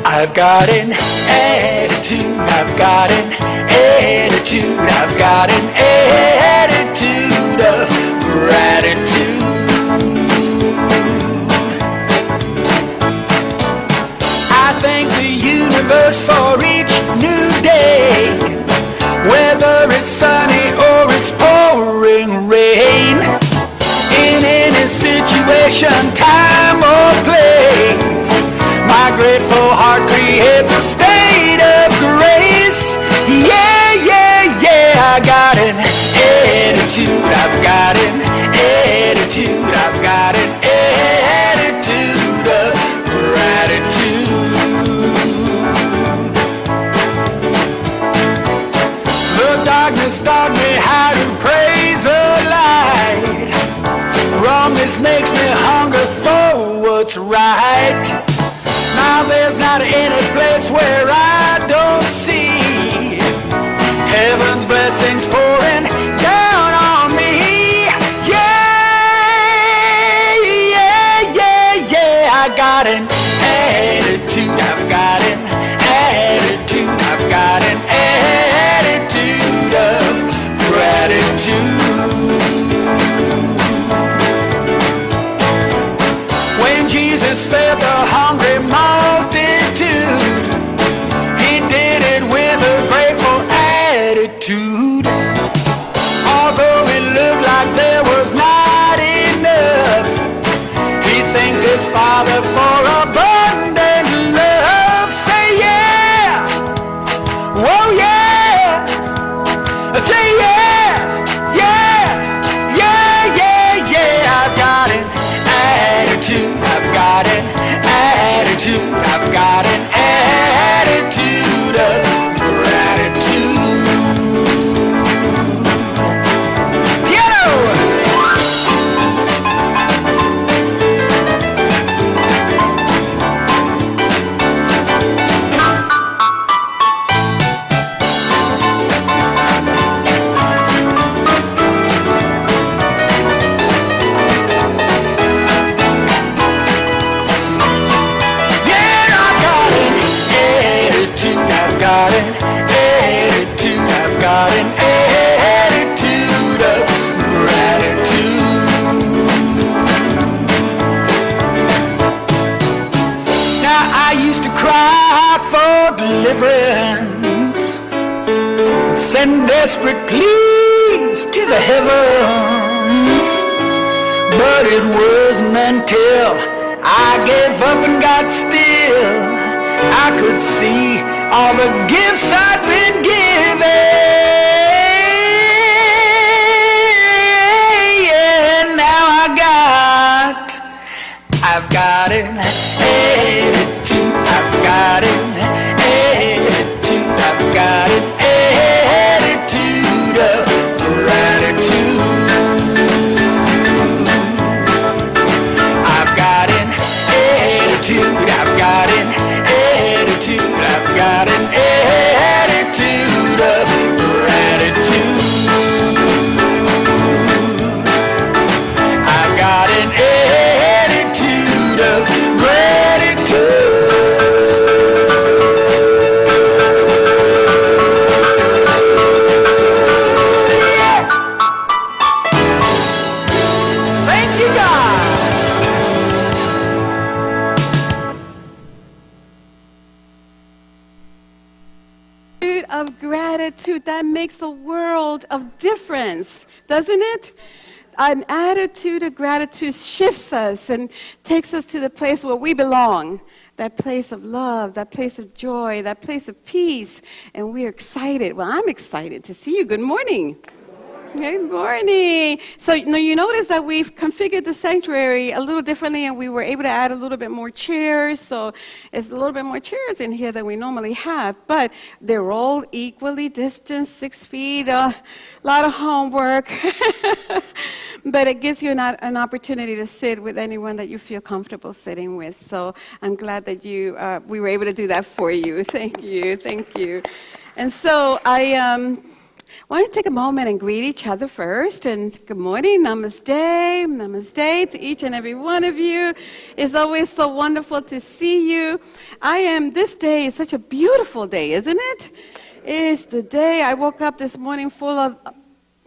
I've got an attitude, I've got an attitude, I've got an attitude of gratitude. I thank the universe for each new day, whether it's sunny or it's pouring rain. In any situation, time or place, a state of grace. Yeah, yeah, yeah, I got an attitude, I've got an attitude, I've got an attitude of gratitude. The darkness taught me how to praise the light. Wrongness makes me hunger for what's right. Now there's not any place where I don't see heaven's blessings pouring down on me. Yeah, yeah, yeah, yeah, I got an attitude, I've got an attitude, I've got an attitude of gratitude. When Jesus fed the hungry multitude, he did it with a grateful attitude. Although it looked like there was not enough, he thanked his Father for abundant love. Say yeah, whoa yeah, say yeah, yeah, yeah, yeah, yeah. I've got an attitude, I've got an attitude, I've got an attitude of gratitude. Send desperate pleas to the heavens, but it wasn't until I gave up and got still I could see all the gifts I'd been given. Yeah, now I've got an attitude, I've got an attitude, I've got an attitude of gratitude. I've got an attitude, I've got an attitude, I've got an attitude of gratitude. I've got an attitude of gratitude. Of gratitude, that makes a world of difference, doesn't it? An attitude of gratitude shifts us and takes us to the place where we belong, that place of love, that place of joy, that place of peace, and we're excited. Well, I'm excited to see you. Good morning. Good morning. So you notice that we've configured the sanctuary a little differently, and we were able to add a little bit more chairs. So it's a little bit more chairs in here than we normally have, but they're all equally distanced, 6 feet, a lot of homework. But it gives you an opportunity to sit with anyone that you feel comfortable sitting with. So I'm glad that we were able to do that for you. Thank you. Thank you. And so why don't you take a moment and greet each other first, and good morning, namaste, namaste to each and every one of you. It's always so wonderful to see you. This day is such a beautiful day, isn't it? It's the day I woke up this morning full of,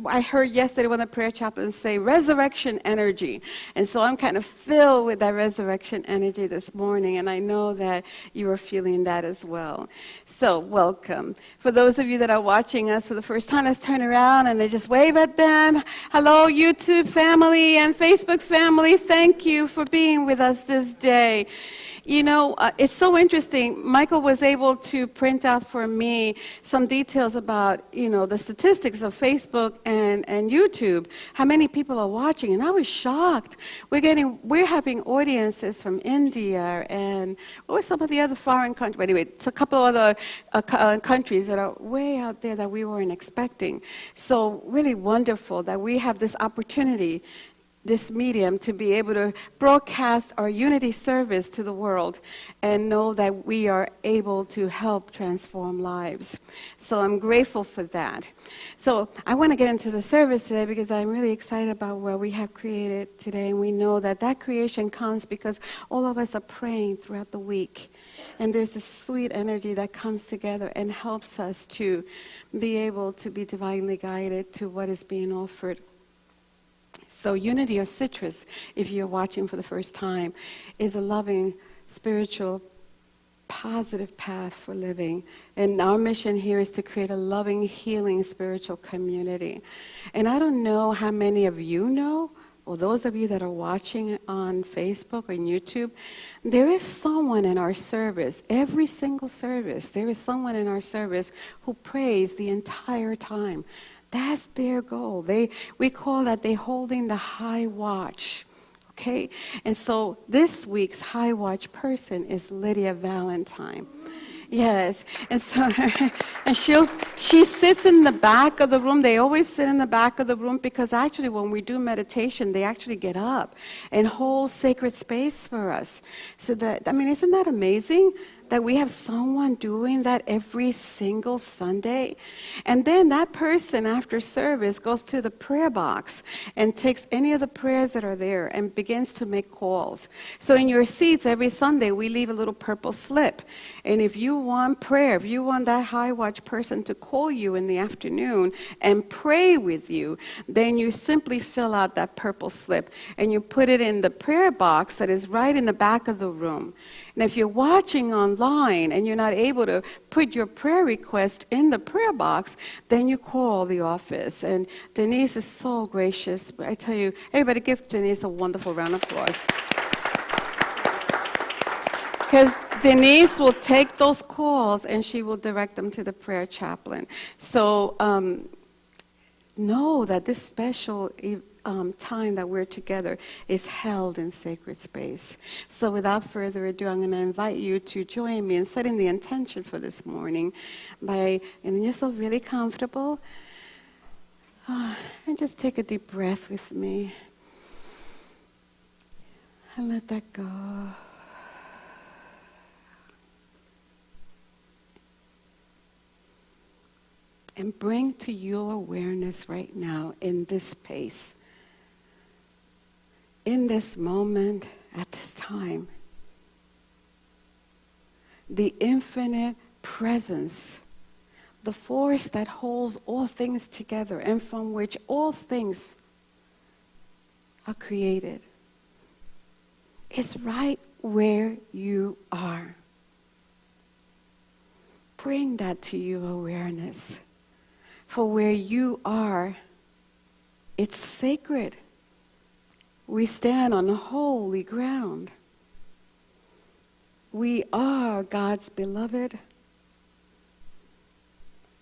I heard yesterday one of the prayer chaplains say resurrection energy. And so I'm kind of filled with that resurrection energy this morning, and I know that you are feeling that as well. So welcome. For those of you that are watching us for the first time, let's turn around and just wave at them. Hello, YouTube family and Facebook family. Thank you for being with us this day. It's so interesting. Michael was able to print out for me some details about, the statistics of Facebook and YouTube, how many people are watching, and I was shocked. We're having audiences from India and what were some of the other foreign countries? Anyway, it's a couple other countries that are way out there that we weren't expecting. So really wonderful that we have this opportunity, this medium, to be able to broadcast our unity service to the world and know that we are able to help transform lives. So I'm grateful for that. So I want to get into the service today because I'm really excited about what we have created today, and we know that creation comes because all of us are praying throughout the week. And there's this sweet energy that comes together and helps us to be able to be divinely guided to what is being offered. So Unity or Citrus, if you're watching for the first time, is a loving, spiritual, positive path for living. And our mission here is to create a loving, healing, spiritual community. And I don't know how many of you know, or those of you that are watching on Facebook or YouTube, there is someone in our service, every single service, there is someone in our service who prays the entire time. That's their goal. We call that they holding the high watch. Okay? And so this week's high watch person is Lydia Valentine. Yes. And so and she sits in the back of the room. They always sit in the back of the room because actually when we do meditation, they actually get up and hold sacred space for us. So isn't that amazing? That we have someone doing that every single Sunday. And then that person after service goes to the prayer box and takes any of the prayers that are there and begins to make calls. So in your seats every Sunday we leave a little purple slip. And if you want prayer, if you want that high watch person to call you in the afternoon and pray with you, then you simply fill out that purple slip and you put it in the prayer box that is right in the back of the room. And if you're watching online and you're not able to put your prayer request in the prayer box, then you call the office. And Denise is so gracious. I tell you, everybody give Denise a wonderful round of applause. Because Denise will take those calls and she will direct them to the prayer chaplain. So know that this special time that we're together is held in sacred space. So without further ado, I'm going to invite you to join me in setting the intention for this morning by getting yourself really comfortable. And just take a deep breath with me. And let that go. And bring to your awareness right now in this space, in this moment, at this time, the infinite presence, the force that holds all things together and from which all things are created, is right where you are. Bring that to your awareness. For where you are, it's sacred. We stand on holy ground. We are God's beloved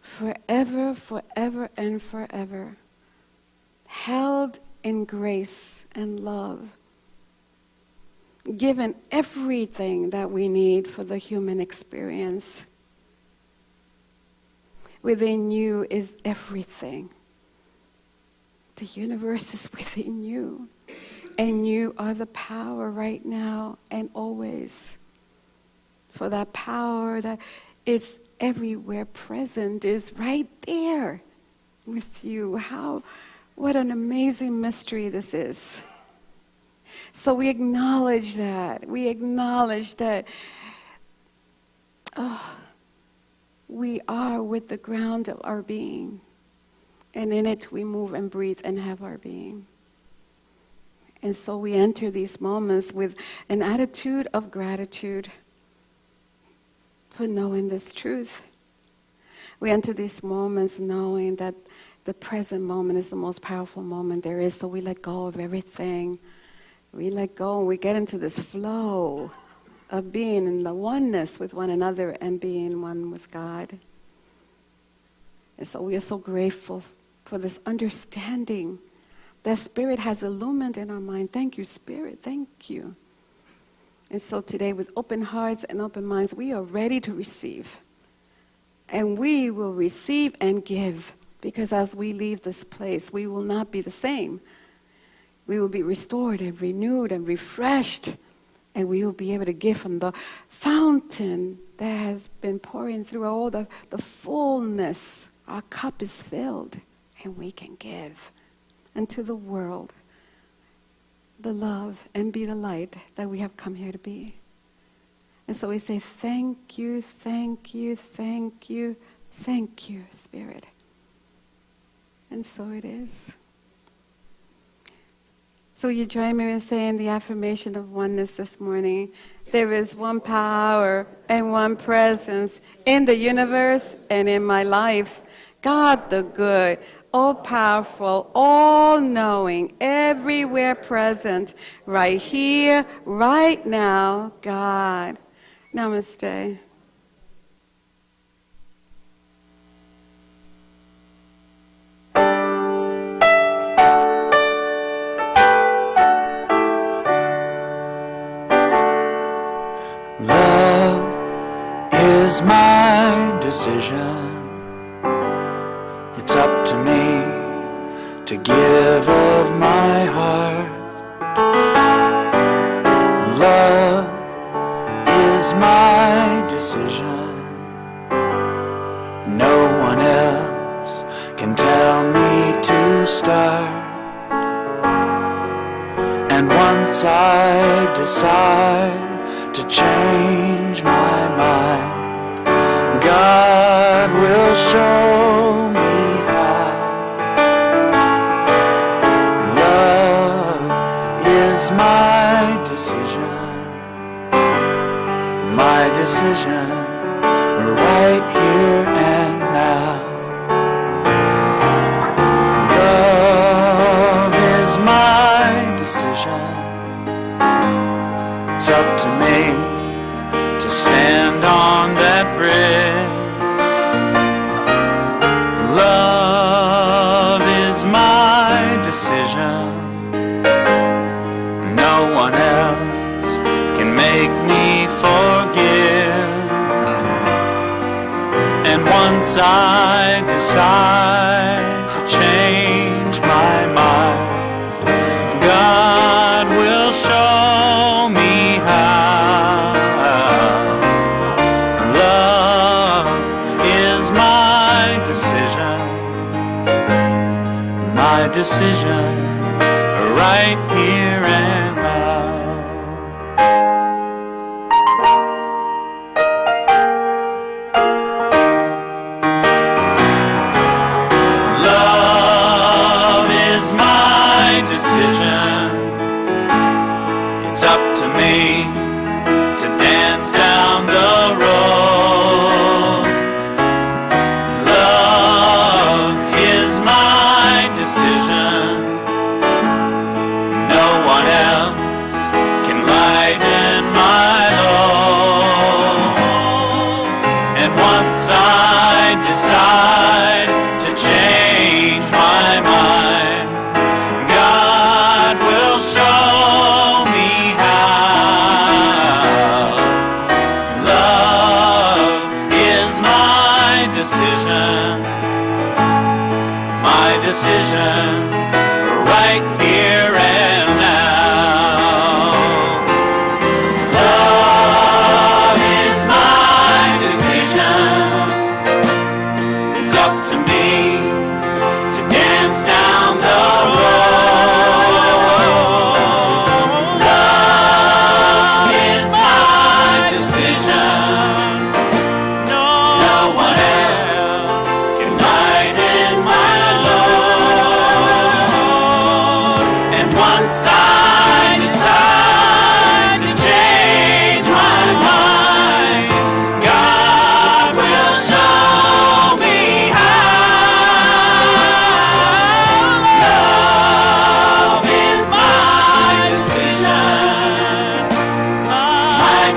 forever, forever, and forever, held in grace and love, given everything that we need for the human experience. Within you is everything. The universe is within you. And you are the power right now and always. For that power that is everywhere present is right there with you. What an amazing mystery this is. So we acknowledge that. We acknowledge that we are with the ground of our being. And in it we move and breathe and have our being. And so we enter these moments with an attitude of gratitude for knowing this truth. We enter these moments knowing that the present moment is the most powerful moment there is, so we let go of everything. We let go and we get into this flow of being in the oneness with one another and being one with God. And so we are so grateful for this understanding that Spirit has illumined in our mind. Thank you, Spirit. Thank you. And so today, with open hearts and open minds, we are ready to receive. And we will receive and give, because as we leave this place, we will not be the same. We will be restored and renewed and refreshed, and we will be able to give from the fountain that has been pouring through all the fullness. Our cup is filled, and we can give unto the world the love and be the light that we have come here to be. And so we say, thank you, thank you, thank you, thank you, Spirit. And so it is. So you join me in saying the affirmation of oneness this morning. There is one power and one presence in the universe and in my life. God the good, all-powerful, all-knowing, everywhere present, right here, right now, God. Namaste. Love is my decision. It's up to me to give of my heart. Love is my decision. No one else can tell me to start. And once I decide to change my mind, God will show me how. Love is my decision, right here and now. Love is my decision. It's up to me to stand on that bridge. Love is my decision. No one else can make me forgive. And once I decide to change my mind, God will show me how. Love is my decision, right here and now. Love is my decision. It's up to me to dance down the road. Love is my decision. No one else can lighten my load. And once I decide to change my mind, God will show me how.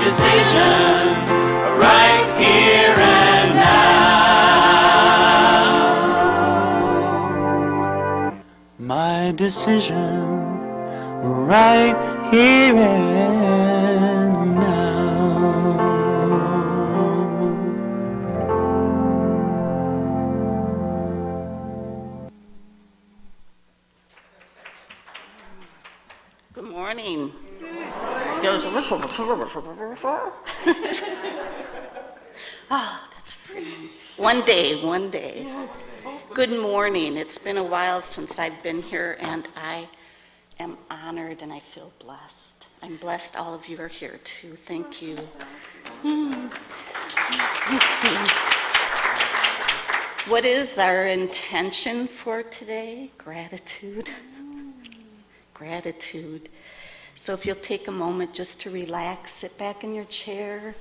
decision right here and now. My decision right here and now. Good morning. Oh, that's pretty. One day, one day. Good morning. It's been a while since I've been here, and I am honored and I feel blessed. I'm blessed all of you are here too. Thank you. Thank you. What is our intention for today? Gratitude. Gratitude. So if you'll take a moment just to relax, sit back in your chair,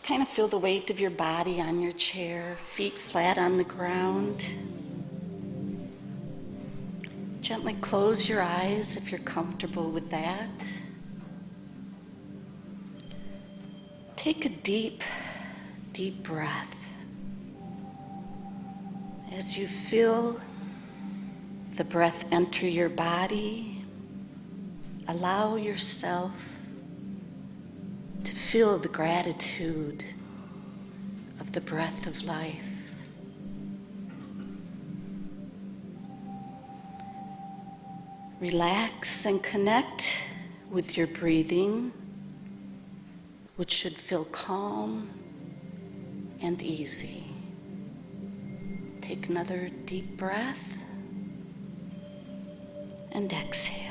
kind of feel the weight of your body on your chair, feet flat on the ground. Gently close your eyes if you're comfortable with that. Take a deep, deep breath. As you feel the breath enter your body, allow yourself to feel the gratitude of the breath of life. Relax and connect with your breathing, which should feel calm and easy. Take another deep breath and exhale.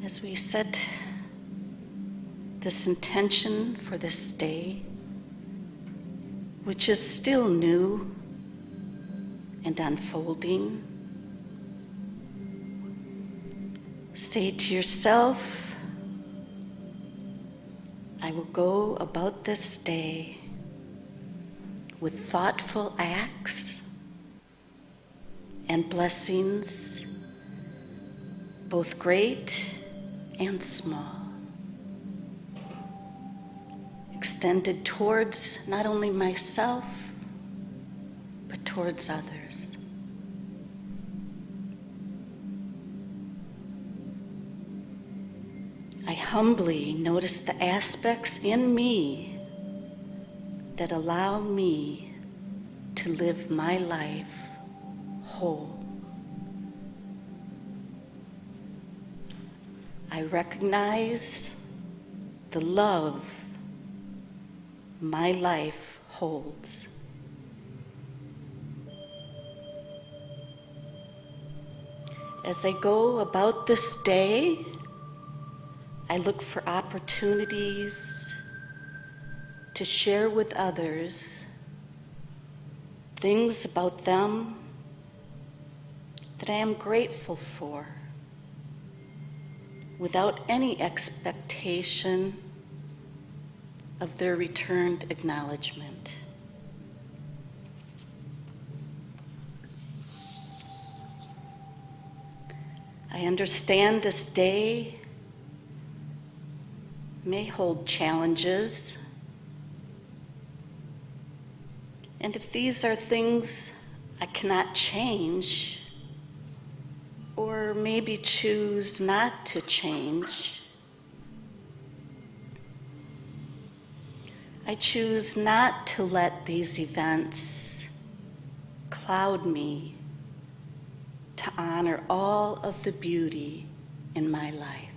As we set this intention for this day, which is still new and unfolding, say to yourself, I will go about this day with thoughtful acts and blessings, both great and small, extended towards not only myself, but towards others. I humbly notice the aspects in me that allow me to live my life whole. I recognize the love my life holds. As I go about this day, I look for opportunities to share with others things about them that I am grateful for, without any expectation of their returned acknowledgement. I understand this day may hold challenges, and if these are things I cannot change, or maybe choose not to change, I choose not to let these events cloud me to honor all of the beauty in my life.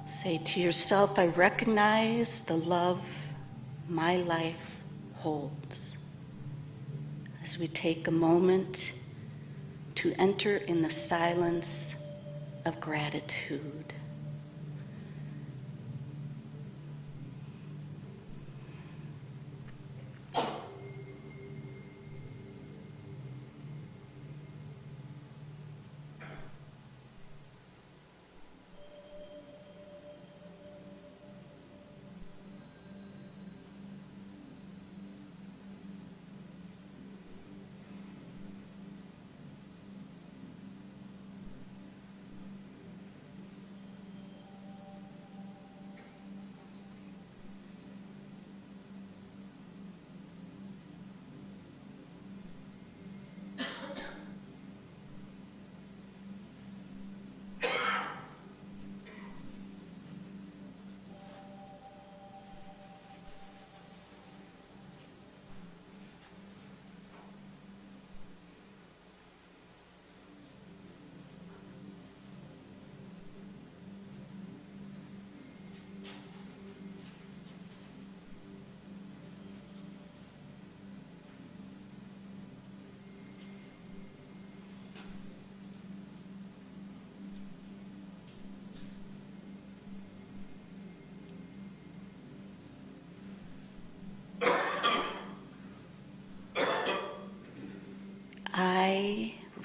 Say to yourself, I recognize the love my life holds. As we take a moment to enter in the silence of gratitude.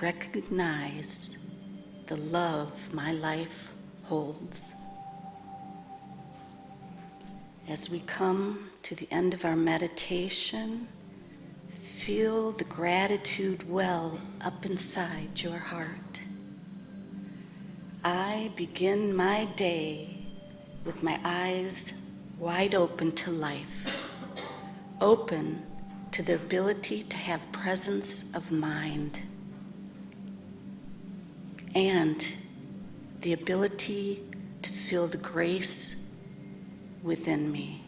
recognize the love my life holds. As we come to the end of our meditation, feel the gratitude well up inside your heart. I begin my day with my eyes wide open to life, open to the ability to have presence of mind, and the ability to feel the grace within me.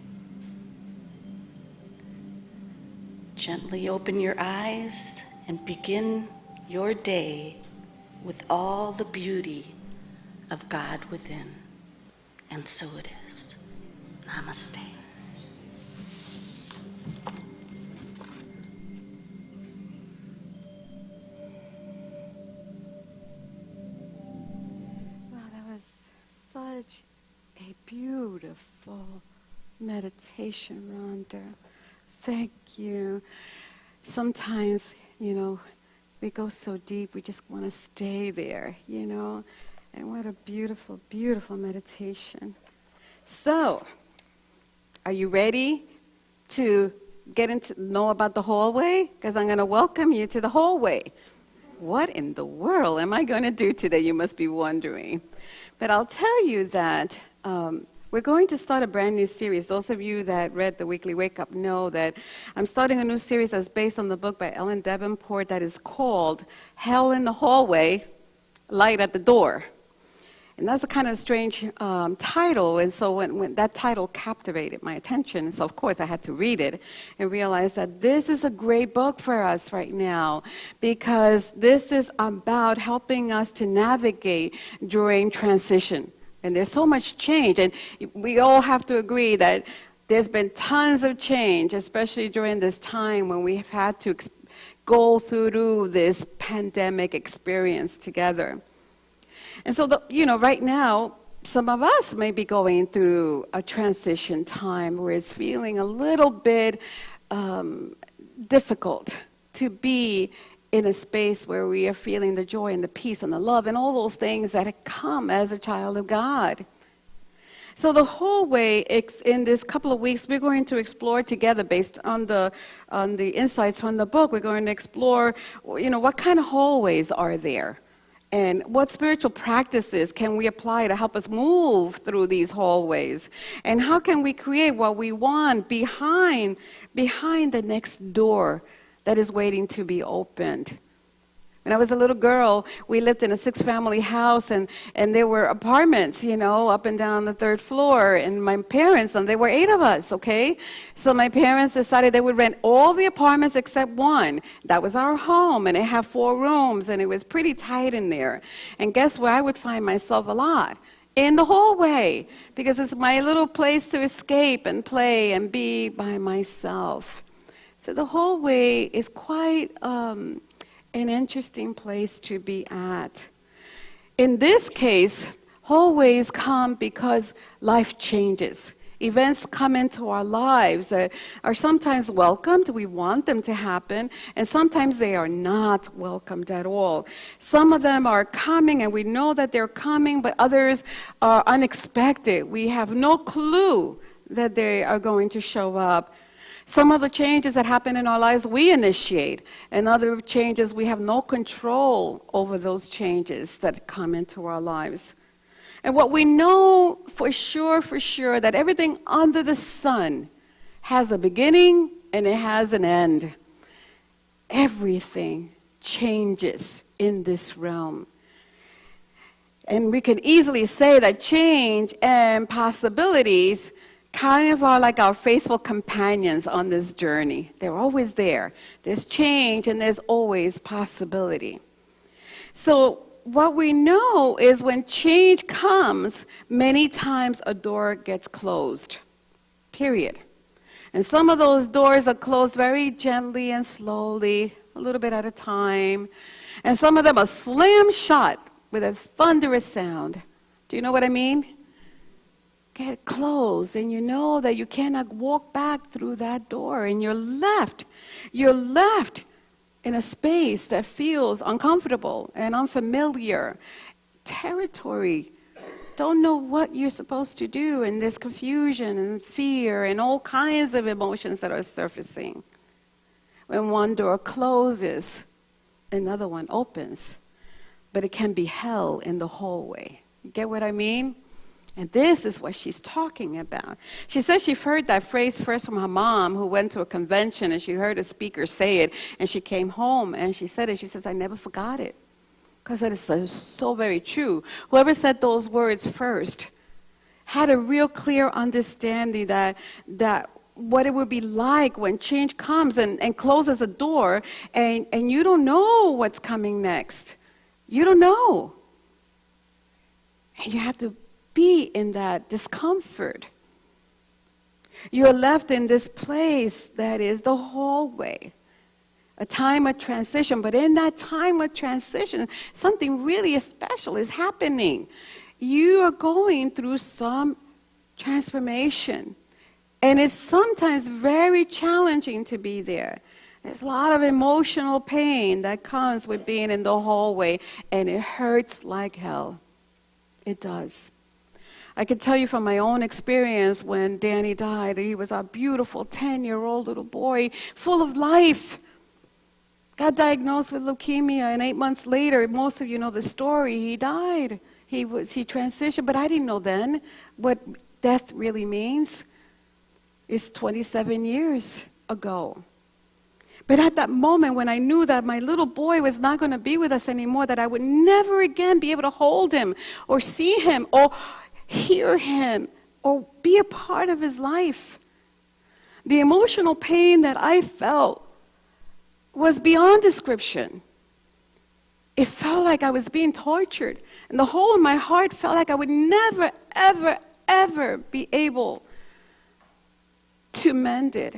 Gently open your eyes and begin your day with all the beauty of God within. And so it is. Namaste. Wow, that was such a beautiful meditation, Rhonda. Thank you. Sometimes, we go so deep, we just want to stay there, And what a beautiful, beautiful meditation. So, are you ready to get into know about the hallway? Because I'm going to welcome you to the hallway. What in the world am I going to do today, you must be wondering. But I'll tell you that we're going to start a brand new series. Those of you that read the Weekly Wake Up know that I'm starting a new series that's based on the book by Ellen Davenport that is called Hell in the Hallway, Light at the Door. And that's a kind of strange title, and so when that title captivated my attention, so of course I had to read it and realize that this is a great book for us right now, because this is about helping us to navigate during transition. And there's so much change, and we all have to agree that there's been tons of change, especially during this time when we have had to go through this pandemic experience together. And so, right now, some of us may be going through a transition time where it's feeling a little bit difficult to be in a space where we are feeling the joy and the peace and the love and all those things that come as a child of God. So the hallway, in this couple of weeks, we're going to explore together, based on the insights from the book. We're going to explore, what kind of hallways are there? And what spiritual practices can we apply to help us move through these hallways? And how can we create what we want behind the next door that is waiting to be opened? When I was a little girl, we lived in a 6-family house, and there were apartments, up and down the 3rd floor. And my parents, and there were 8 of us, okay? So my parents decided they would rent all the apartments except one. That was our home, and it had 4 rooms, and it was pretty tight in there. And guess where I would find myself a lot? In the hallway, because it's my little place to escape and play and be by myself. So the hallway is quite an interesting place to be at. In this case, hallways come because life changes. Events come into our lives that are sometimes welcomed. We want them to happen, and sometimes they are not welcomed at all. Some of them are coming, and we know that they're coming, but others are unexpected. We have no clue that they are going to show up. Some of the changes that happen in our lives we initiate, and other changes we have no control over those changes that come into our lives. And what we know for sure, that everything under the sun has a beginning and it has an end. Everything changes in this realm. And we can easily say that change and possibilities kind of are like our faithful companions on this journey. They're always there. There's change and there's always possibility. So what we know is when change comes, many times a door gets closed, period. And some of those doors are closed very gently and slowly, a little bit at a time. And some of them are slammed shut with a thunderous sound. Do you know what I mean? Get closed, and you know that you cannot walk back through that door, and you're left in a space that feels uncomfortable and unfamiliar territory. Don't know what you're supposed to do, and there's confusion and fear and all kinds of emotions that are surfacing. When one door closes, another one opens, but it can be hell in the hallway. You get what I mean? And this is what she's talking about. She says she heard that phrase first from her mom, who went to a convention, and she heard a speaker say it, and she came home and she said it. She says, I never forgot it, because that is so very true. Whoever said those words first had a real clear understanding that what it would be like when change comes and closes a door, and you don't know what's coming next. You don't know. And you have to be in that discomfort. You're left in this place that is the hallway, a time of transition. But in that time of transition, something really special is happening. You are going through some transformation. And it's sometimes very challenging to be there. There's a lot of emotional pain that comes with being in the hallway, and it hurts like hell. It does. I can tell you from my own experience when Danny died. He was a beautiful 10-year-old little boy, full of life. Got diagnosed with leukemia, and 8 months later, most of you know the story, he died. He transitioned, but I didn't know then what death really means. It's 27 years ago. But at that moment when I knew that my little boy was not going to be with us anymore, that I would never again be able to hold him or see him or hear him or be a part of his life, the emotional pain that I felt was beyond description. It felt like I was being tortured. And the hole in my heart felt like I would never, ever, ever be able to mend it.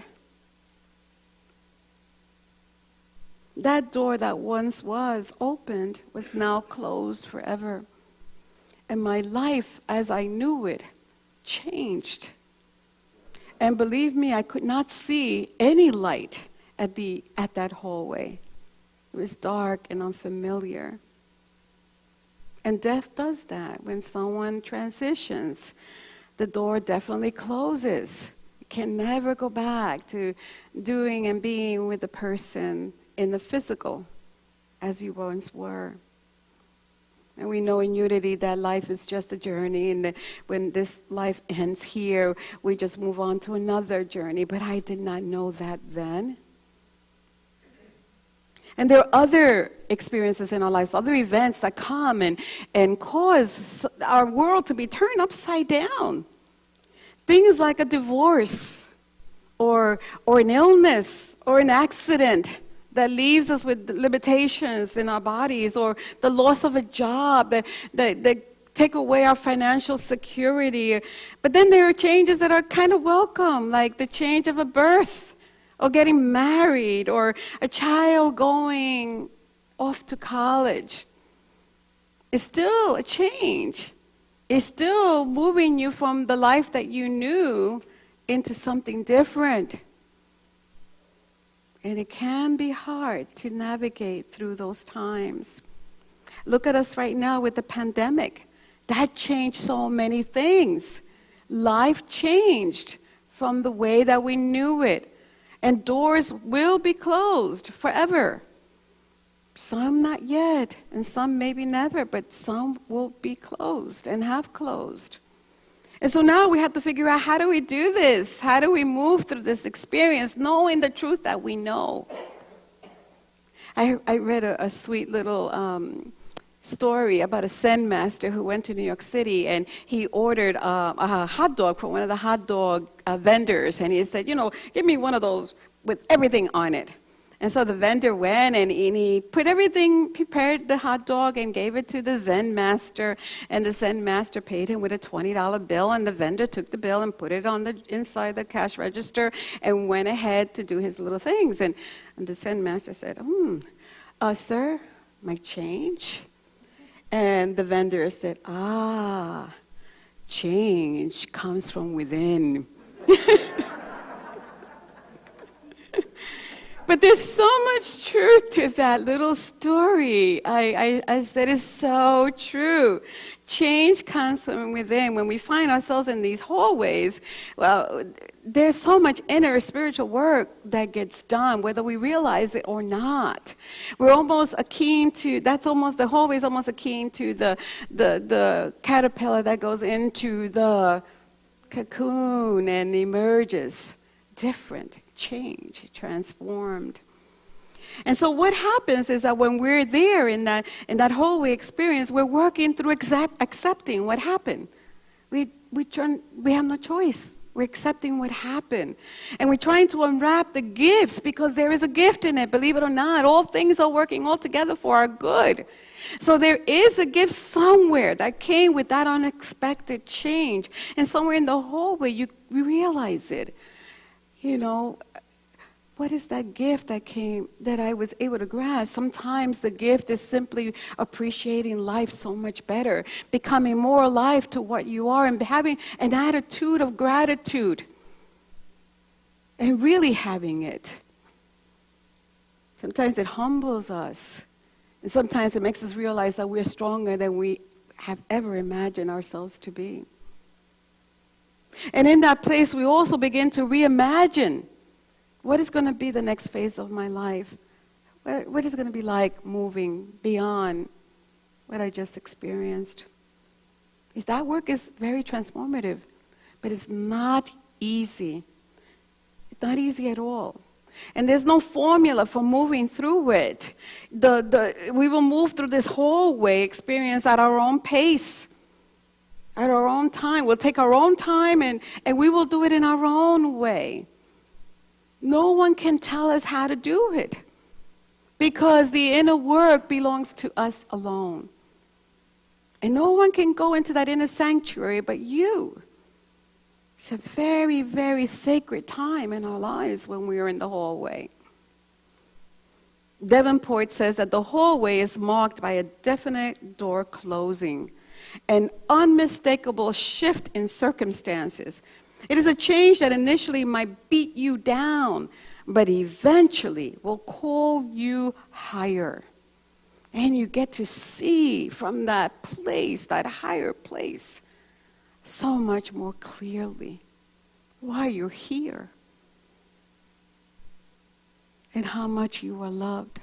That door that once was opened was now closed forever. And my life as I knew it changed. And believe me, I could not see any light at that hallway. It was dark and unfamiliar. And death does that. When someone transitions, the door definitely closes. You can never go back to doing and being with the person in the physical as you once were. And we know in Unity that life is just a journey, and that when this life ends here, we just move on to another journey. But I did not know that then. And there are other experiences in our lives, other events that come and cause our world to be turned upside down. Things like a divorce, or an illness, or an accident that leaves us with limitations in our bodies, or the loss of a job that take away our financial security. But then there are changes that are kind of welcome, like the change of a birth, or getting married, or a child going off to college. It's still a change. It's still moving you from the life that you knew into something different. And it can be hard to navigate through those times. Look at us right now with the pandemic. That changed so many things. Life changed from the way that we knew it. And doors will be closed forever. Some not yet, and some maybe never, but some will be closed and have closed. And so now we have to figure out, how do we do this? How do we move through this experience, knowing the truth that we know? I read a sweet little story about a Zen master who went to New York City, and he ordered a hot dog from one of the hot dog vendors, and he said, give me one of those with everything on it. And so the vendor went and he put everything, prepared the hot dog and gave it to the Zen master. And the Zen master paid him with a $20 bill, and the vendor took the bill and put it on inside the cash register and went ahead to do his little things. And the Zen master said, sir, my change? And the vendor said, change comes from within. But there's so much truth to that little story. I said it's so true. Change comes from within. When we find ourselves in these hallways, well, there's so much inner spiritual work that gets done, whether we realize it or not. We're almost akin to, the hallway is almost akin to the caterpillar that goes into the cocoon and emerges different, changed, transformed. And so what happens is that when we're there in that hallway experience, we're working through accepting what happened. We have no choice. We're accepting what happened. And we're trying to unwrap the gifts because there is a gift in it. Believe it or not, all things are working all together for our good. So there is a gift somewhere that came with that unexpected change. And somewhere in the hallway, you realize it. You know, what is that gift that came that I was able to grasp? Sometimes the gift is simply appreciating life so much better, becoming more alive to what you are, and having an attitude of gratitude, and really having it. Sometimes it humbles us, and sometimes it makes us realize that we're stronger than we have ever imagined ourselves to be. And in that place, we also begin to reimagine what is going to be the next phase of my life. What is it going to be like moving beyond what I just experienced? That work is very transformative, but it's not easy. It's not easy at all. And there's no formula for moving through it. We will move through this hallway experience at our own pace, at our own time. We'll take our own time and we will do it in our own way. No one can tell us how to do it because the inner work belongs to us alone. And no one can go into that inner sanctuary but you. It's a very, very sacred time in our lives when we are in the hallway. Davenport says that the hallway is marked by a definite door closing, an unmistakable shift in circumstances. It is a change that initially might beat you down, but eventually will call you higher. And you get to see from that place, that higher place, so much more clearly why you're here and how much you are loved.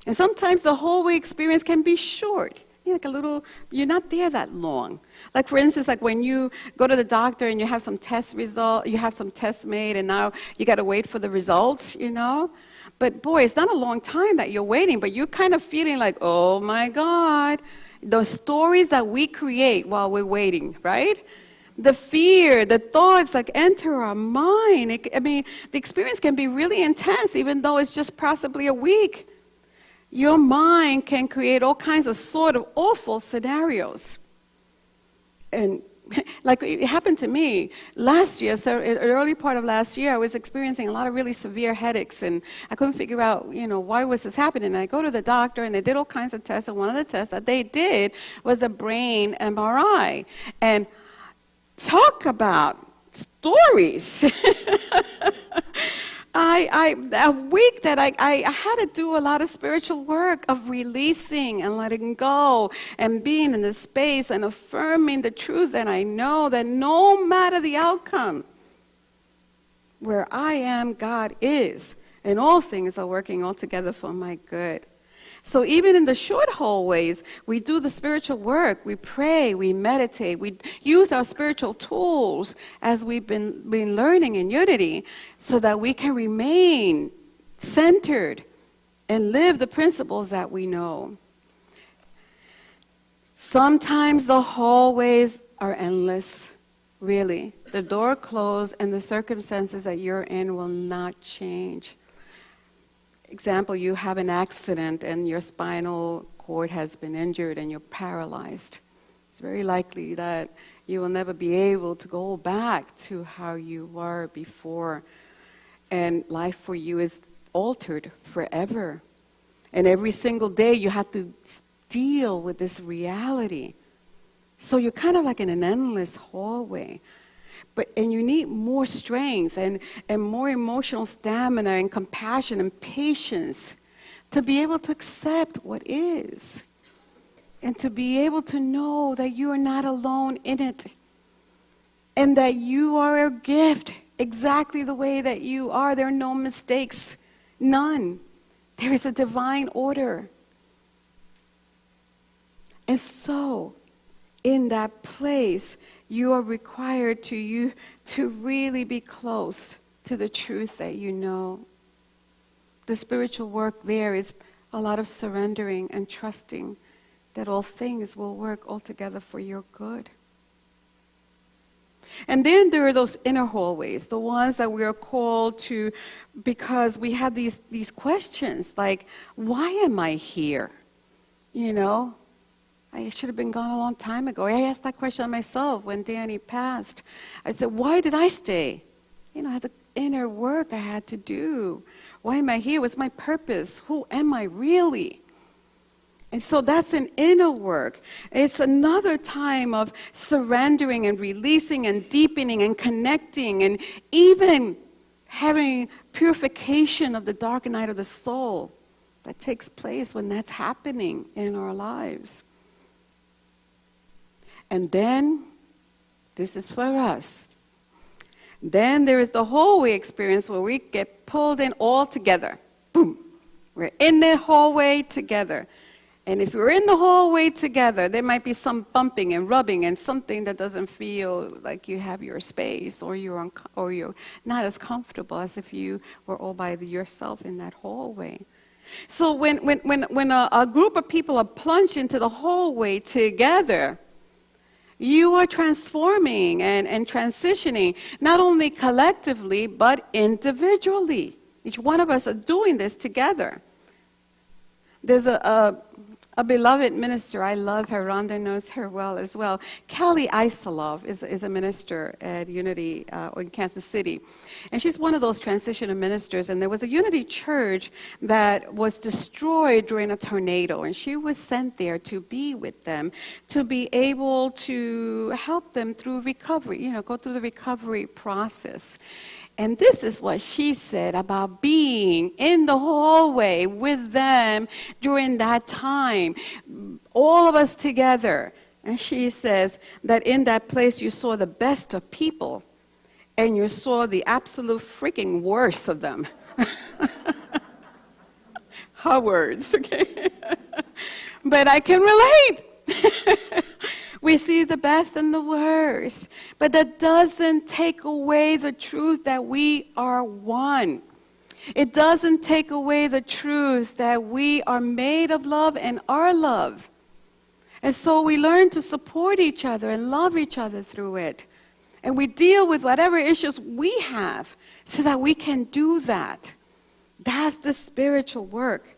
And sometimes the hallway experience can be short. You're not there that long. Like for instance, like when you go to the doctor and you have some test result, you have some tests made and now you got to wait for the results, you know. But boy, it's not a long time that you're waiting, but you're kind of feeling like, oh my God, the stories that we create while we're waiting, right? The fear, the thoughts like enter our mind. The experience can be really intense even though it's just possibly a week. Your mind can create all kinds of sort of awful scenarios. And like it happened to me last year, so in the early part of last year, I was experiencing a lot of really severe headaches, and I couldn't figure out, why was this happening? And I go to the doctor, and they did all kinds of tests, and one of the tests that they did was a brain MRI. And talk about stories. A week that I had to do a lot of spiritual work of releasing and letting go and being in the space and affirming the truth that I know that no matter the outcome, where I am, God is, and all things are working all together for my good. So even in the short hallways, we do the spiritual work. We pray, we meditate, we use our spiritual tools as we've been learning in unity so that we can remain centered and live the principles that we know. Sometimes the hallways are endless, really. The door closed and the circumstances that you're in will not change. Example, you have an accident and your spinal cord has been injured and you're paralyzed. It's very likely that you will never be able to go back to how you were before. And life for you is altered forever. And every single day you have to deal with this reality. So you're kind of like in an endless hallway. And you need more strength and more emotional stamina and compassion and patience to be able to accept what is. And to be able to know that you are not alone in it. And that you are a gift exactly the way that you are. There are no mistakes. None. There is a divine order. And so, in that place, you are required to really be close to the truth that you know. The spiritual work there is a lot of surrendering and trusting that all things will work altogether for your good. And then there are those inner hallways, the ones that we are called to because we have these questions like, why am I here? You know, I should have been gone a long time ago. I asked that question myself when Danny passed. I said, why did I stay? You know, I had the inner work I had to do. Why am I here? What's my purpose? Who am I really? And so that's an inner work. It's another time of surrendering and releasing and deepening and connecting and even having purification of the dark night of the soul that takes place when that's happening in our lives. And then, this is for us. Then there is the hallway experience where we get pulled in all together. Boom. We're in the hallway together. And if you're in the hallway together, there might be some bumping and rubbing and something that doesn't feel like you have your space or you're not as comfortable as if you were all by yourself in that hallway. So when a group of people are plunged into the hallway together, you are transforming and transitioning, not only collectively, but individually. Each one of us are doing this together. There's a beloved minister, I love her, Rhonda knows her well as well. Kelly Isolov is a minister at Unity in Kansas City. And she's one of those transitional ministers. And there was a Unity church that was destroyed during a tornado. And she was sent there to be with them, to be able to help them through recovery, go through the recovery process. And this is what she said about being in the hallway with them during that time, all of us together. And she says that in that place you saw the best of people and you saw the absolute freaking worst of them. Her words, okay? But I can relate. We see the best and the worst, but that doesn't take away the truth that we are one. It doesn't take away the truth that we are made of love and are love. And so we learn to support each other and love each other through it. And we deal with whatever issues we have so that we can do that. That's the spiritual work.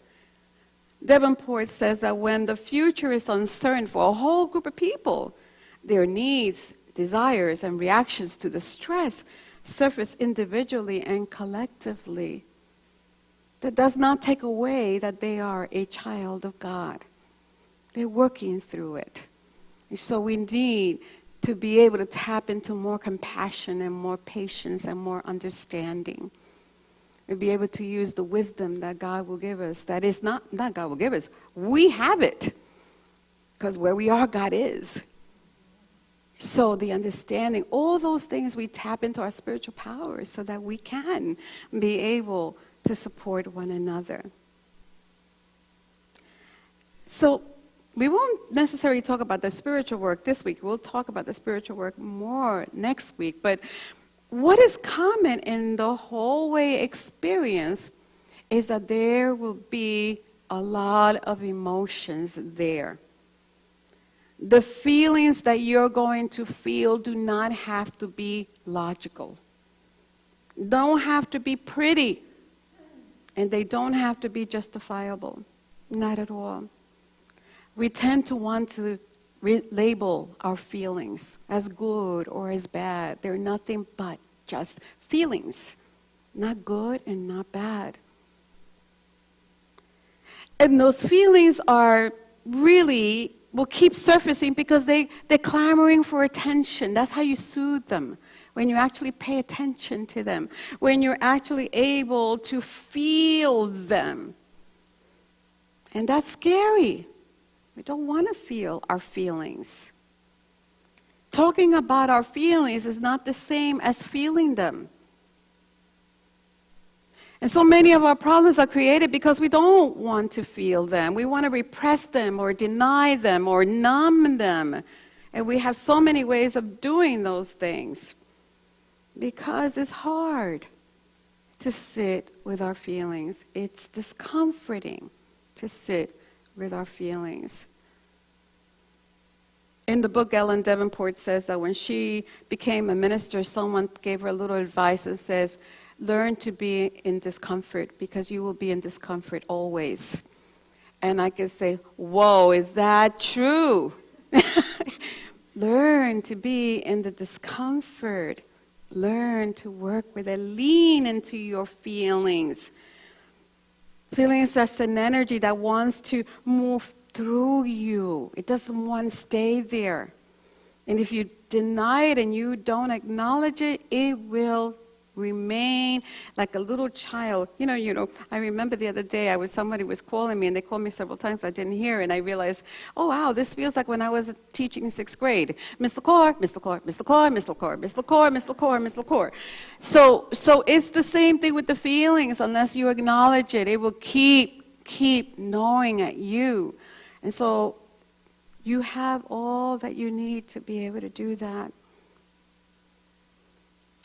Davenport says that when the future is uncertain for a whole group of people, their needs, desires, and reactions to the stress surface individually and collectively. That does not take away that they are a child of God. They're working through it. And so we need to be able to tap into more compassion and more patience and more understanding. And be able to use the wisdom that God will give us. That is not God will give us. We have it. Because where we are, God is. So the understanding, all those things we tap into our spiritual powers so that we can be able to support one another. So we won't necessarily talk about the spiritual work this week. We'll talk about the spiritual work more next week. But what is common in the hallway experience is that there will be a lot of emotions there. The feelings that you're going to feel do not have to be logical. Don't have to be pretty. And they don't have to be justifiable. Not at all. We tend to want to label our feelings as good or as bad. They're nothing but just feelings, not good and not bad. And those feelings are really will keep surfacing because they're clamoring for attention. That's how you soothe them. When you actually pay attention to them. When you're actually able to feel them. And that's scary. We don't want to feel our feelings. Talking about our feelings is not the same as feeling them. And so many of our problems are created because we don't want to feel them. We want to repress them or deny them or numb them. And we have so many ways of doing those things because it's hard to sit with our feelings. It's discomforting to sit with our feelings. In the book, Ellen Davenport says that when she became a minister, someone gave her a little advice and says, learn to be in discomfort because you will be in discomfort always. And I can say, whoa, is that true? Learn to be in the discomfort. Learn to work with it. Lean into your feelings. Feelings are an energy that wants to move through you. It doesn't want to stay there. And if you deny it and you don't acknowledge it, it will remain like a little child. You know, I remember the other day somebody was calling me and they called me several times. I didn't hear and I realized, oh wow, this feels like when I was teaching in 6th grade. Miss LaCour, Miss LaCour, Miss LaCour, Miss LaCour, Miss LaCour, Miss LaCour, Miss LaCour. So it's the same thing with the feelings. Unless you acknowledge it, it will keep gnawing at you. And so you have all that you need to be able to do that.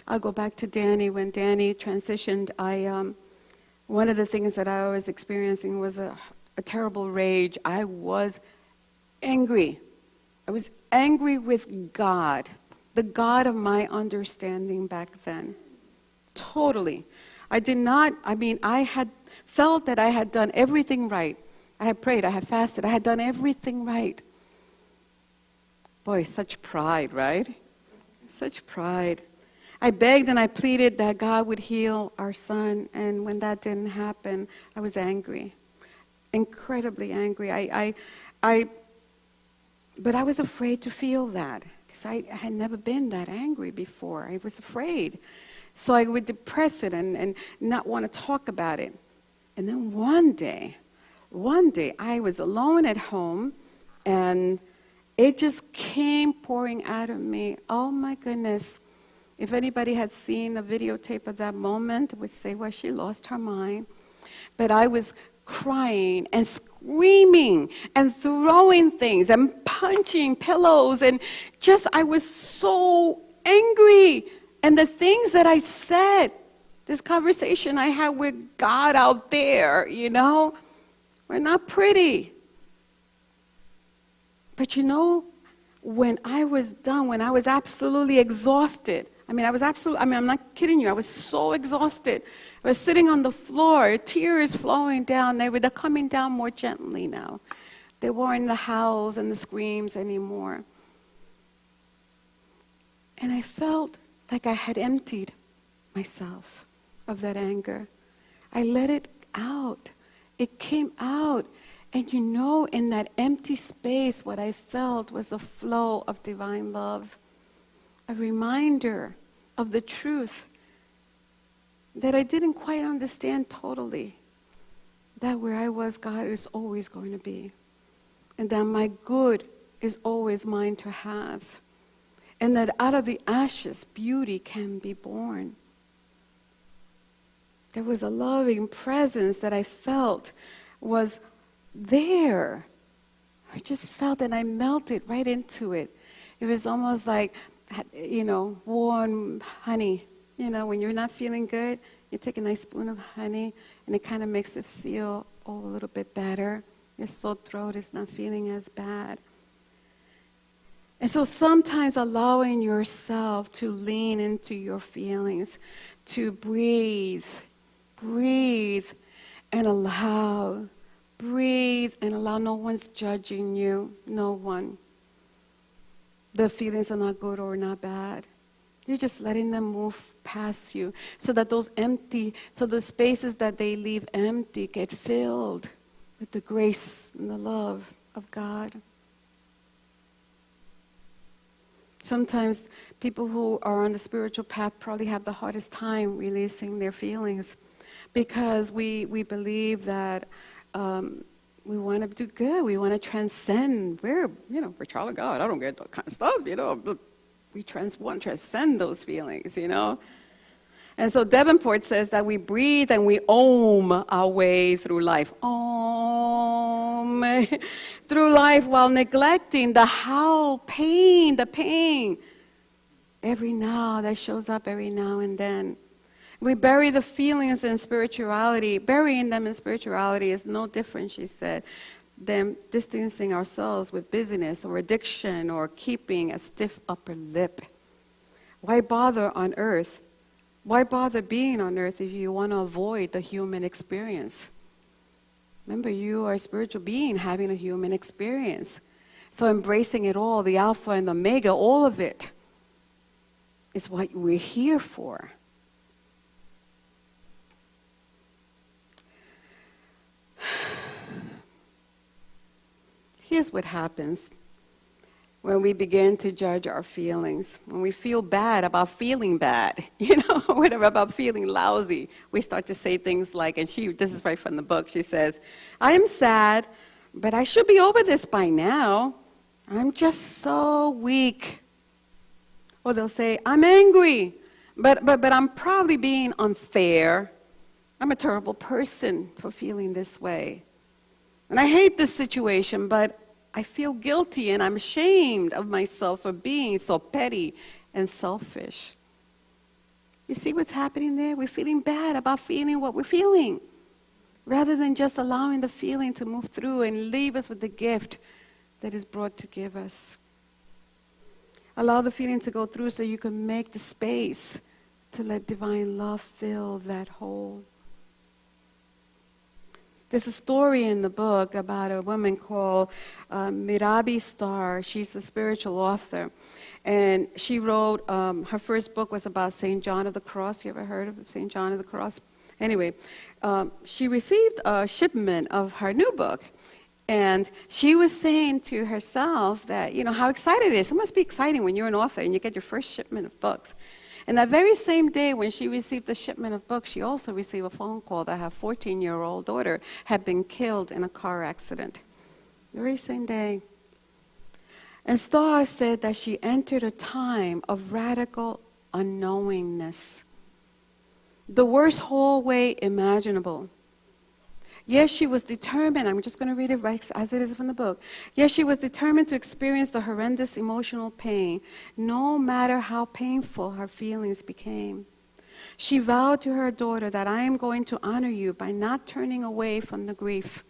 I'll go back to Danny. When Danny transitioned, one of the things that I was experiencing was a terrible rage. I was angry. I was angry with God, the God of my understanding back then. Totally. I had felt that I had done everything right. I had prayed, I had fasted, I had done everything right. Boy, such pride, right? Such pride. I begged and I pleaded that God would heal our son, and when that didn't happen, I was angry, incredibly angry. But I was afraid to feel that, because I had never been that angry before. I was afraid. So I would depress it and not want to talk about it. And then one day, I was alone at home, and it just came pouring out of me. Oh my goodness. If anybody had seen the videotape of that moment, would say, well, she lost her mind. But I was crying and screaming and throwing things and punching pillows, and I was so angry. And the things that I said, this conversation I had with God out there, were not pretty. But when I was done, when I was absolutely exhausted, I'm not kidding you, I was so exhausted. I was sitting on the floor, tears flowing down. They're coming down more gently now. They weren't the howls and the screams anymore. And I felt like I had emptied myself of that anger. I let it out. It came out. And in that empty space, what I felt was a flow of divine love. A reminder of the truth that I didn't quite understand totally. That where I was, God is always going to be. And that my good is always mine to have. And that out of the ashes, beauty can be born. There was a loving presence that I felt was there. I just felt and I melted right into it. It was almost like, warm honey. When you're not feeling good, you take a nice spoon of honey and it kind of makes it feel a little bit better. Your sore throat is not feeling as bad. And so sometimes allowing yourself to lean into your feelings, to breathe and allow. Breathe and allow. No one's judging you. No one. The feelings are not good or not bad. You're just letting them move past you so that the spaces that they leave empty get filled with the grace and the love of God. Sometimes people who are on the spiritual path probably have the hardest time releasing their feelings because we believe that we want to do good. We want to transcend. We're child of God. I don't get that kind of stuff, We want to transcend those feelings, And so Davenport says that we breathe and we om our way through life. Om. Through life while neglecting the pain. Every now, that shows up every now and then. We bury the feelings in spirituality. Burying them in spirituality is no different, she said, than distancing ourselves with busyness or addiction or keeping a stiff upper lip. Why bother on earth? Why bother being on earth if you want to avoid the human experience? Remember, you are a spiritual being having a human experience. So embracing it all, the Alpha and the Omega, all of it, is what we're here for. Here's what happens when we begin to judge our feelings. When we feel bad about feeling bad, whatever, about feeling lousy, we start to say things like, this is right from the book, she says, I am sad, but I should be over this by now. I'm just so weak. Or they'll say, I'm angry, but I'm probably being unfair. I'm a terrible person for feeling this way. And I hate this situation, but I feel guilty and I'm ashamed of myself for being so petty and selfish. You see what's happening there? We're feeling bad about feeling what we're feeling, rather than just allowing the feeling to move through and leave us with the gift that is brought to give us. Allow the feeling to go through so you can make the space to let divine love fill that hole. There's a story in the book about a woman called Mirabi Starr. She's a spiritual author. And she wrote, her first book was about St. John of the Cross. You ever heard of St. John of the Cross? Anyway, she received a shipment of her new book. And she was saying to herself that, how excited it is. It must be exciting when you're an author and you get your first shipment of books. And that very same day when she received the shipment of books, she also received a phone call that her 14-year-old daughter had been killed in a car accident. The very same day. And Starr said that she entered a time of radical unknowingness. The worst hallway imaginable. Yes, she was determined, I'm just going to read it right as it is from the book. Yes, she was determined to experience the horrendous emotional pain, no matter how painful her feelings became. She vowed to her daughter that I am going to honor you by not turning away from the grief.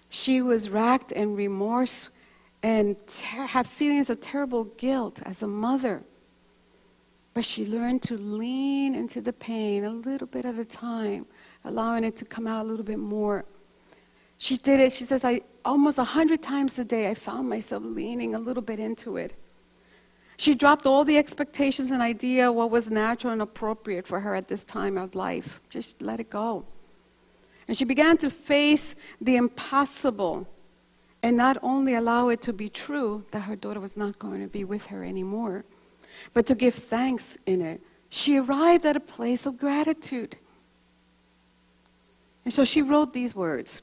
She was racked in remorse and had feelings of terrible guilt as a mother. But she learned to lean into the pain a little bit at a time, allowing it to come out a little bit more. She did it, she says, almost 100 times a day I found myself leaning a little bit into it. She dropped all the expectations and idea what was natural and appropriate for her at this time of life. Just let it go. And she began to face the impossible and not only allow it to be true that her daughter was not going to be with her anymore, but to give thanks in it. She arrived at a place of gratitude. And so she wrote these words,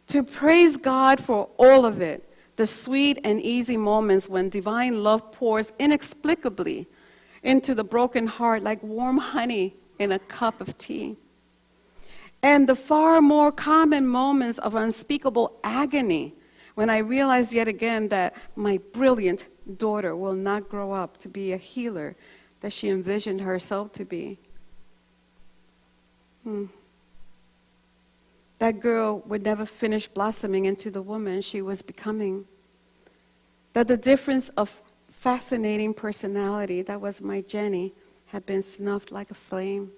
to praise God for all of it, the sweet and easy moments when divine love pours inexplicably into the broken heart like warm honey in a cup of tea. And the far more common moments of unspeakable agony when I realized yet again that my brilliant daughter will not grow up to be a healer that she envisioned herself to be. That girl would never finish blossoming into the woman she was becoming. That the difference of fascinating personality that was my Jenny had been snuffed like a flame,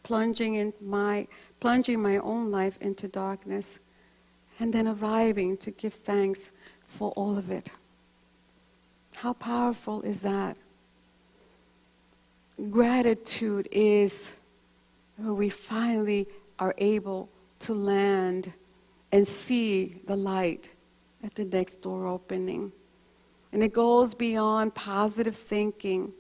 plunging my own life into darkness, and then arriving to give thanks for all of it. How powerful is that? Gratitude is where we finally are able to land and see the light at the next door opening. And it goes beyond positive thinking.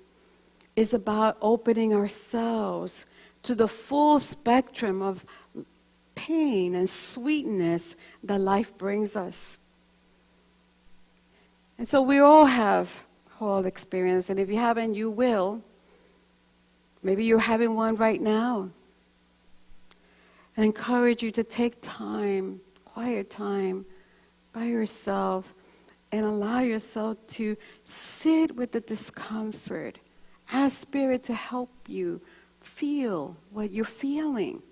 It's about opening ourselves to the full spectrum of pain and sweetness that life brings us. And so we all have whole experience, and if you haven't, you will. Maybe you're having one right now. I encourage you to take time, quiet time, by yourself, and allow yourself to sit with the discomfort. Ask Spirit to help you feel what you're feeling.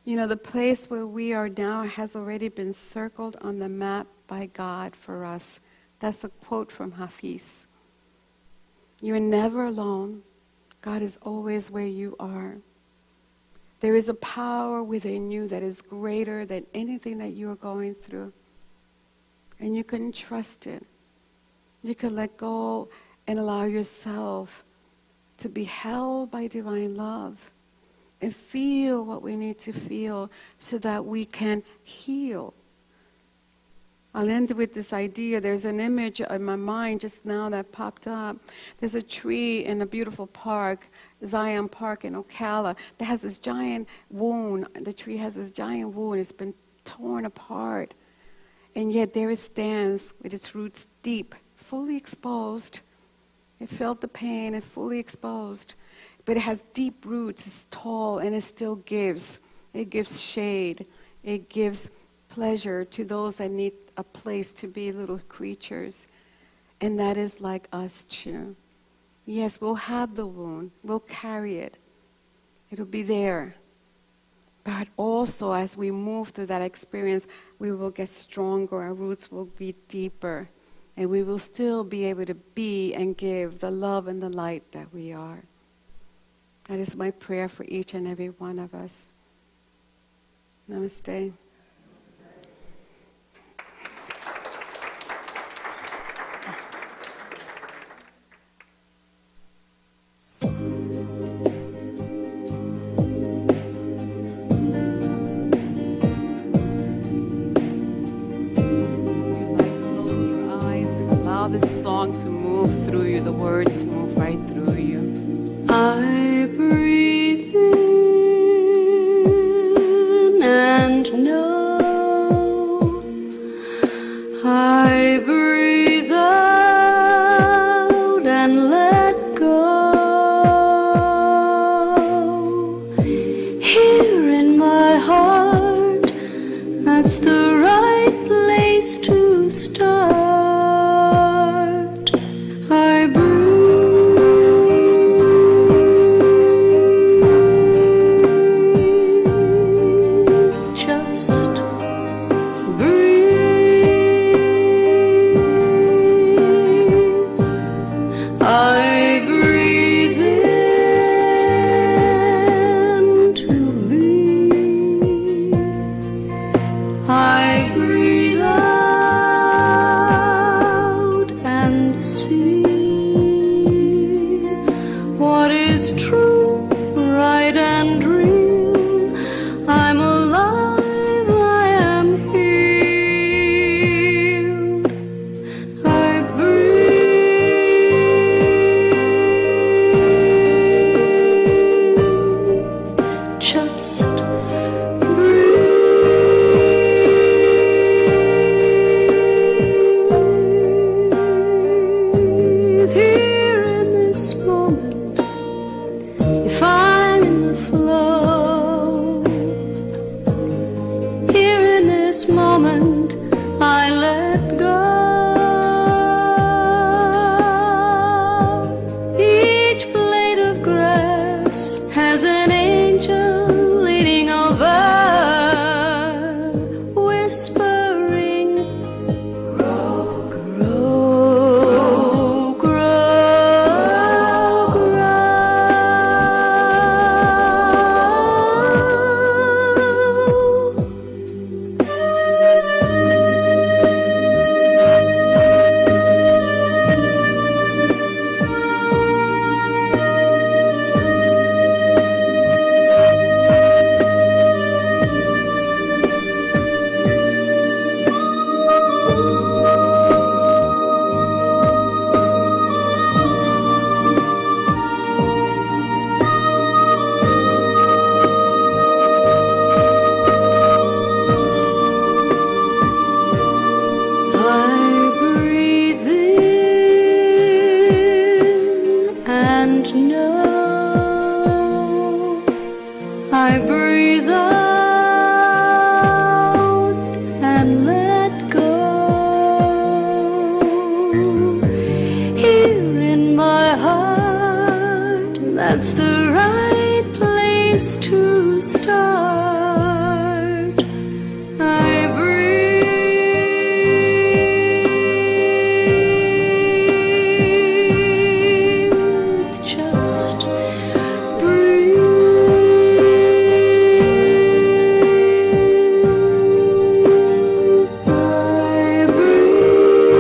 You know, the place where we are now has already been circled on the map by God for us. That's a quote from Hafiz. You're never alone. God is always where you are. There is a power within you that is greater than anything that you are going through. And you can trust it. You can let go and allow yourself to be held by divine love and feel what we need to feel so that we can heal. I'll end with this idea. There's an image in my mind just now that popped up. There's a tree in a beautiful park, Zion Park in Ocala, that has this giant wound. The tree has this giant wound. It's been torn apart. And yet there it stands with its roots deep, fully exposed. It felt the pain and fully exposed. But it has deep roots, it's tall, and it still gives. It gives shade. It gives pleasure to those that need a place to be little creatures. And that is like us too. Yes, we'll have the wound. We'll carry it. It'll be there. But also as we move through that experience, we will get stronger. Our roots will be deeper. And we will still be able to be and give the love and the light that we are. That is my prayer for each and every one of us. Namaste. This song to move through you, the words move right through you. I breathe in and know, I breathe out and let go. Here in my heart, that's the right place to start. I breathe, just breathe. I breathe in to be. I breathe out and see what is true, right and real. I'm alive, I am healed. I breathe, just breathe. that's the right place to start. I breathe, just breathe. I breathe,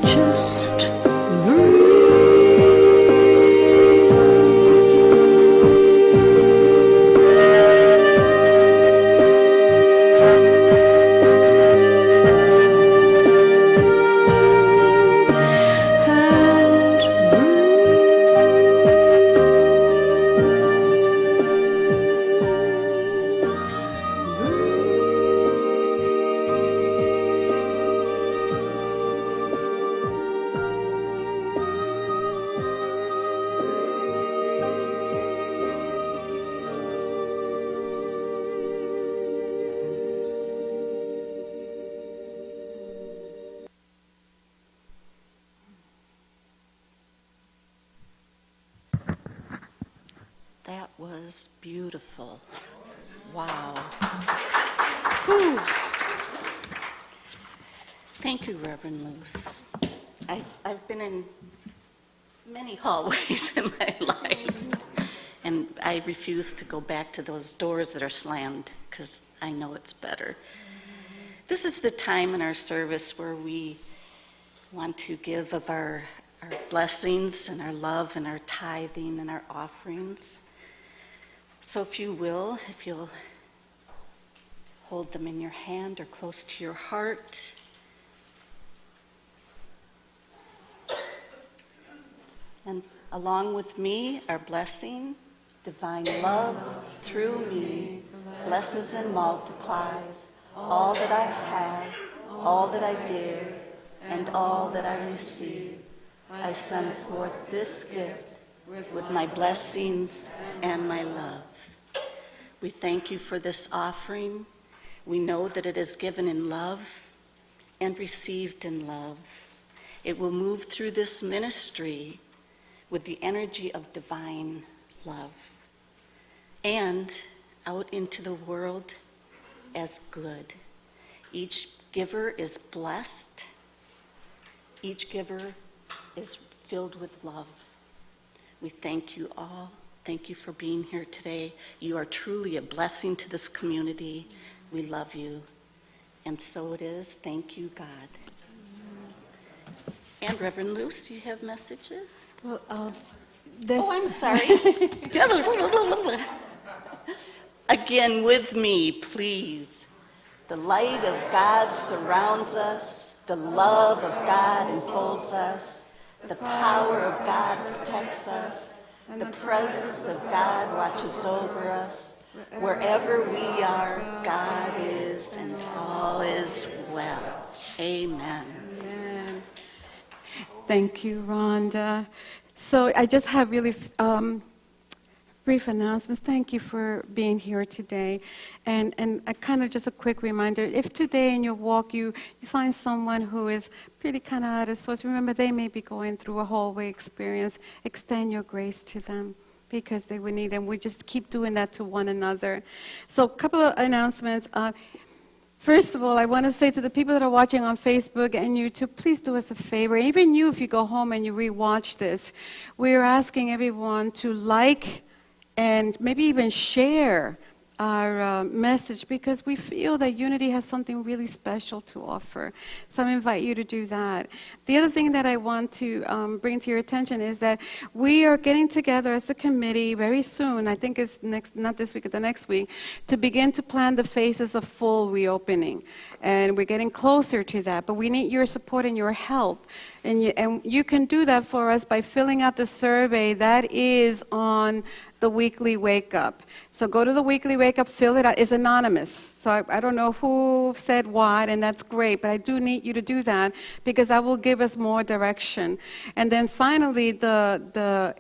just That was beautiful. Wow. Whew. Thank you, Reverend Luz. I've been in many hallways in my life, and I refuse to go back to those doors that are slammed because I know it's better. This is the time in our service where we want to give of our blessings and our love and our tithing and our offerings. So if you'll hold them in your hand or close to your heart. And along with me, our blessing, divine love through me blesses and multiplies all that I have, all that I give, and all that I receive. I send forth this gift with my blessings and my love. We thank you for this offering. We know that it is given in love and received in love. It will move through this ministry with the energy of divine love and out into the world as good. Each giver is blessed. Each giver is filled with love. We thank you all. Thank you for being here today. You are truly a blessing to this community. We love you. And so it is. Thank you, God. And Reverend Luz, do you have messages? Well, Oh, I'm sorry. Again, with me, please. The light of God surrounds us. The love of God enfolds us. The power of God protects us. The presence of God watches over us. Wherever we are, God is, and all is well. Amen. Amen. Thank you, Rhonda. So I just have really brief announcements. Thank you for being here today. And a kind of just a quick reminder, if today in your walk you find someone who is pretty kind of out of sorts, remember they may be going through a hallway experience. Extend your grace to them because they would need it. And we just keep doing that to one another. So a couple of announcements. First of all, I want to say to the people that are watching on Facebook and YouTube, please do us a favor. Even you, if you go home and you rewatch this, we're asking everyone to like and maybe even share our message because we feel that Unity has something really special to offer. So I invite you to do that. The other thing that I want to bring to your attention is that we are getting together as a committee very soon, I think it's not this week, but the next week, to begin to plan the phases of full reopening. And we're getting closer to that, but we need your support and your help. And you can do that for us by filling out the survey that is on the weekly wake up. So go to the weekly wake up, fill it out. It's anonymous. So I don't know who said what, and that's great, but I do need you to do that because that will give us more direction. And then finally,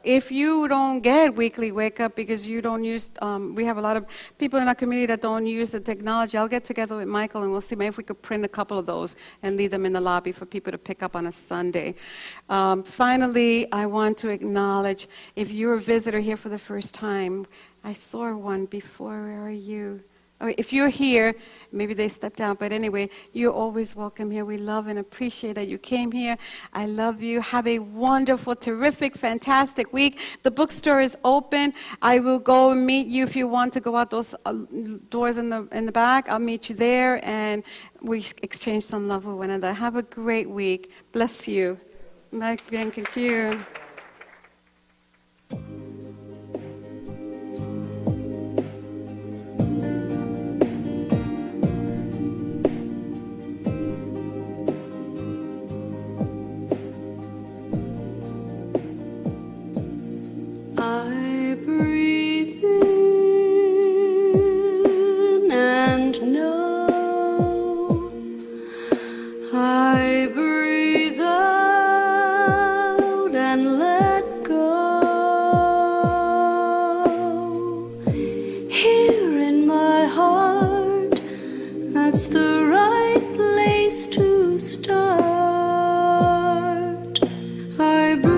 if you don't get weekly wake up because you don't use, we have a lot of people in our community that don't use the technology. I'll get together with Michael and we'll see maybe if we could print a couple of those and leave them in the lobby for people to pick up on a Sunday. Finally, I want to acknowledge if you're a visitor here for the first time, I saw one before. Where are you? Oh, if you're here, maybe they stepped out, but anyway, you're always welcome here. We love and appreciate that you came here. I love you. Have a wonderful, terrific, fantastic week. The bookstore is open. I will go and meet you if you want to go out those doors in the back. I'll meet you there, and we exchange some love with one another. Have a great week. Bless you. Thank you. I breathe in and know I breathe out and let go. Here in my heart, that's the right place to start. I breathe.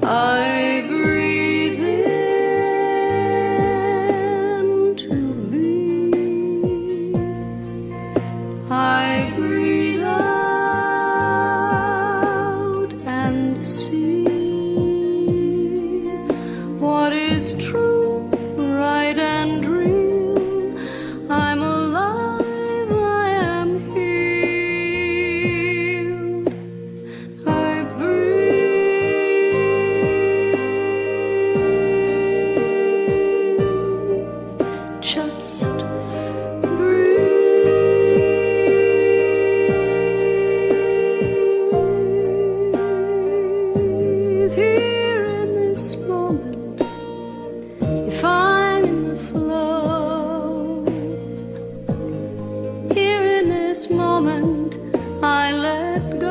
I breathe in to be. I breathe out and see what is true, right and real. I'm alive, I am healed. I just breathe here in this moment. If I'm in the flow, here in this moment, I let go.